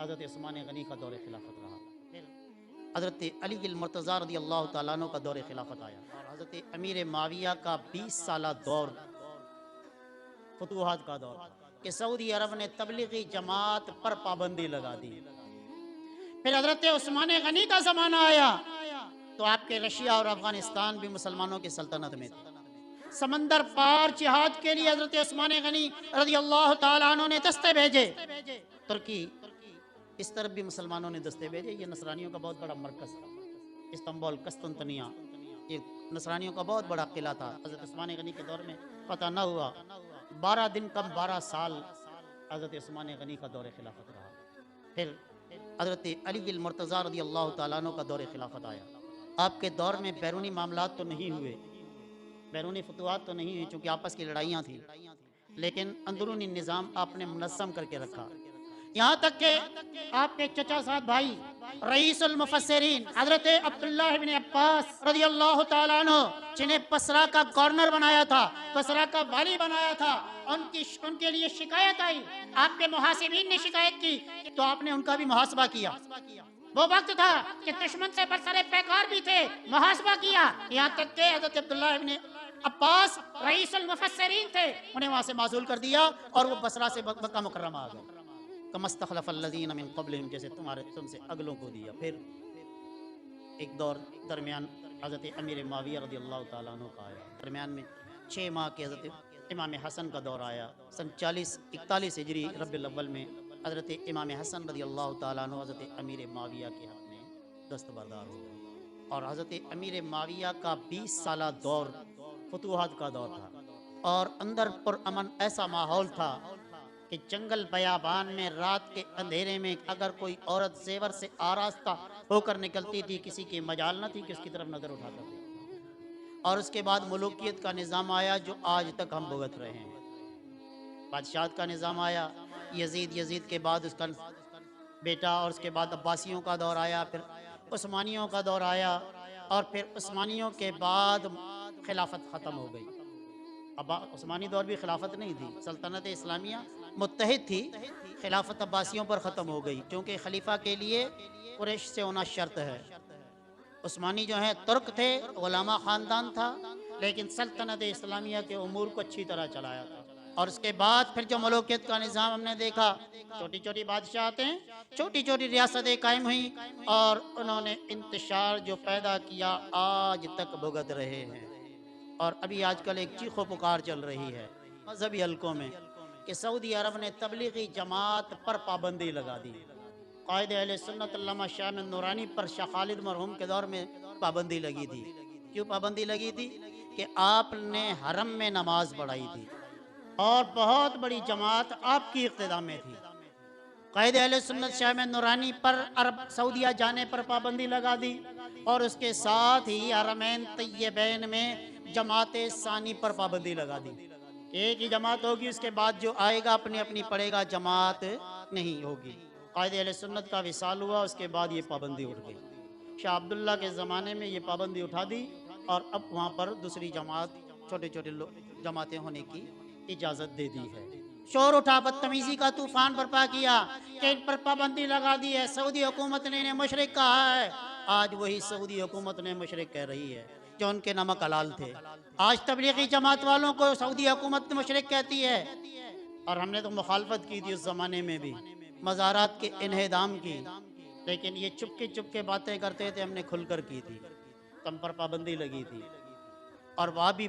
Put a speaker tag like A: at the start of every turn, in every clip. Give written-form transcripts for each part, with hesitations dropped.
A: حضرت عثمان غنی کا دور خلافت رہا۔ پھر حضرت علی المرتضیٰ رضی اللہ تعالیٰ عنہ کا دور خلافت آیا، اور حضرت امیر معاویہ کا 20 سالہ دور فتوحات کا دور کہ سعودی عرب نے تبلیغی جماعت پر پابندی لگا دی۔ پھر حضرت عثمان غنی کا زمانہ آیا تو آپ کے رشیا اور افغانستان بھی مسلمانوں کی سلطنت میں تھے۔ سمندر پار جہاد کے لیے حضرت عثمان غنی رضی اللہ تعالیٰ عنہ نے دستے بھیجے۔ ترکی اس طرف بھی مسلمانوں نے دستے بھیجے، یہ نصرانیوں کا بہت بڑا مرکز تھا۔ استنبول، قسطنطنیہ، یہ نصرانیوں کا بہت بڑا قلعہ تھا۔ حضرت عثمان غنی کے دور میں فتح نہ ہوا۔ 12 دن کم 12 سال حضرت عثمان غنی کا دور خلافت رہا۔ پھر حضرت علی المرتضیٰ رضی اللہ تعالیٰ عنہ کا دور خلافت آیا۔ آپ کے دور میں بیرونی معاملات تو نہیں ہوئے، بیرونی فتوحات تو نہیں ہوئی چونکہ آپس کی لڑائیاں تھیں، لیکن اندرونی نظام آپ نے منظم کر کے رکھا۔ یہاں تک کہ آپ کے چچا زاد بھائی رئیس المفسرین حضرت عبداللہ ابن عباس رضی اللہ تعالیٰ عنہ، جنہیں بصرہ کا گورنر بنایا تھا، بصرہ کا والی بنایا تھا، ان کے لیے شکایت آئی، آپ کے محاسبین نے شکایت کی تو آپ نے ان کا بھی محاسبہ کیا۔ وہ وقت تھا کہ دشمن سے برسر پیکار بھی تھے، محاسبہ کیا، یہاں تک کہ حضرت عبداللہ ابن عباس رئیس المفسرین تھے، انہیں وہاں سے معزول کر دیا اور وہ بصرہ سے مکہ مکرمہ آ گئے۔ کما استخلف الذین من قبلہم، جیسے تم سے اگلوں کو دیا۔ پھر ایک دور درمیان حضرت امیر معاویہ رضی اللہ تعالیٰ عنہ کا آیا، درمیان میں 6 ماہ کے حضرت امام حسن کا دور آیا۔ سن 41 ہجری ربیع الاول میں حضرت امام حسن رضی اللہ تعالیٰ عنہ حضرت امیر معاویہ کے حق میں دستبردار ہو گئے، اور حضرت امیر معاویہ کا 20 سالہ دور فتوحات کا دور تھا، اور اندر پرامن ایسا ماحول تھا کہ جنگل بیابان میں رات کے اندھیرے میں اگر کوئی عورت زیور سے آراستہ ہو کر نکلتی تھی، کسی کی مجال نہ تھی کہ اس کی طرف نظر اٹھا کر دے۔ اور اس کے بعد ملوکیت کا نظام آیا جو آج تک ہم بھگت رہے ہیں۔ بادشاہت کا نظام آیا، یزید کے بعد اس کا بیٹا، اور اس کے بعد عباسیوں کا دور آیا، پھر عثمانیوں کا دور آیا، اور پھر عثمانیوں کے بعد خلافت ختم ہو گئی۔ اب عثمانی دور بھی خلافت نہیں تھی، سلطنت اسلامیہ متحد تھی، خلافت عباسیوں پر ختم ہو گئی، کیونکہ خلیفہ کے لیے قریش سے ہونا شرط ہے۔ عثمانی جو ہیں ترک تھے، علماء خاندان تھا، لیکن سلطنت اسلامیہ کے امور کو اچھی طرح چلایا تھا۔ اور اس کے بعد پھر جو ملوکیت کا نظام ہم نے دیکھا، چھوٹی چھوٹی بادشاہتیں، چھوٹی چھوٹی ریاستیں قائم ہوئیں، اور انہوں نے انتشار جو پیدا کیا آج تک بھگت رہے ہیں۔ اور ابھی آج کل ایک چیخ و پکار چل رہی ہے مذہبی حلقوں میں کہ سعودی عرب نے تبلیغی جماعت پر پابندی لگا دی۔ قائد اہل سنت علامہ شاہ احمد نورانی پر شاہ خالد مرحوم کے دور میں پابندی لگی تھی۔ کیوں پابندی لگی تھی؟ کہ آپ نے حرم میں نماز پڑھائی تھی، اور بہت بڑی جماعت آپ کی اقتداء میں تھی۔ قائد اہل سنت شاہ احمد نورانی پر عرب سعودیہ جانے پر پابندی لگا دی، اور اس کے ساتھ ہی حرمین طیبین میں جماعت ثانی پر پابندی لگا دی۔ ایک ہی جماعت ہوگی، اس کے بعد جو آئے گا اپنی اپنی پڑھے گا، جماعت نہیں ہوگی۔ قائد اہل سنت کا وصال ہوا، اس کے بعد یہ پابندی اٹھ گئی۔ شاہ عبداللہ کے زمانے میں یہ پابندی اٹھا دی، اور اب وہاں پر دوسری جماعت، چھوٹے چھوٹے جماعتیں ہونے کی اجازت دے دی ہے۔ شور اٹھا، بدتمیزی کا طوفان برپا کیا کہ ان پر پابندی لگا دی ہے، سعودی حکومت نے انہیں مشرک کہا ہے۔ آج وہی سعودی حکومت نے مشرک کہہ رہی ہے جو ان کے نمک حلال تھے۔ آج تبلیغی جماعت والوں کو سعودی حکومت مشرک کہتی ہے، اور ہم نے تو مخالفت کی تھی اس زمانے میں بھی، مزارات کے انہدام کی، لیکن یہ چپ کے باتیں کرتے تھے، ہم نے کھل کر کی تھی، ہم پر پابندی لگی تھی۔ اور وہاں بھی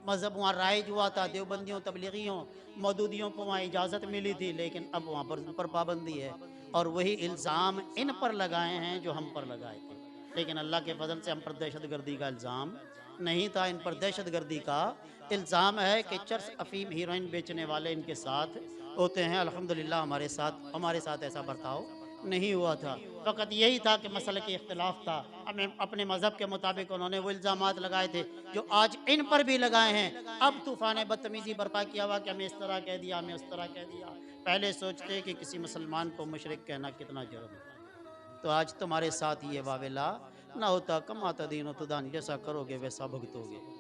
A: مذہب وہاں رائج ہوا تھا، دیوبندیوں، تبلیغیوں، مودودیوں کو وہاں اجازت ملی تھی، لیکن اب وہاں پر پابندی ہے، اور وہی الزام ان پر لگائے ہیں جو ہم پر لگائے تھے۔ لیکن اللہ کے فضل سے ہم پر دہشت گردی کا الزام نہیں تھا، ان پر دہشت گردی کا الزام ہے کہ چرس، افیم، ہیروئن بیچنے والے ان کے ساتھ ہوتے ہیں۔ الحمدللہ ہمارے ساتھ ایسا برتاؤ نہیں ہوا تھا، فقط یہی تھا کہ مسئلہ کی اختلاف تھا، ہمیں اپنے مذہب کے مطابق انہوں نے وہ الزامات لگائے تھے جو آج ان پر بھی لگائے ہیں۔ اب طوفان بدتمیزی برپا کیا ہوا کہ ہمیں اس طرح کہہ دیا، ہمیں اس طرح کہہ دیا۔ پہلے سوچتے کہ کسی مسلمان کو مشرک کہنا کتنا جرم ہے، تو آج تمہارے ساتھ یہ واویلا نہ ہوتا۔ کما تدین و تدان، جیسا کرو گے ویسا بھگتو گے۔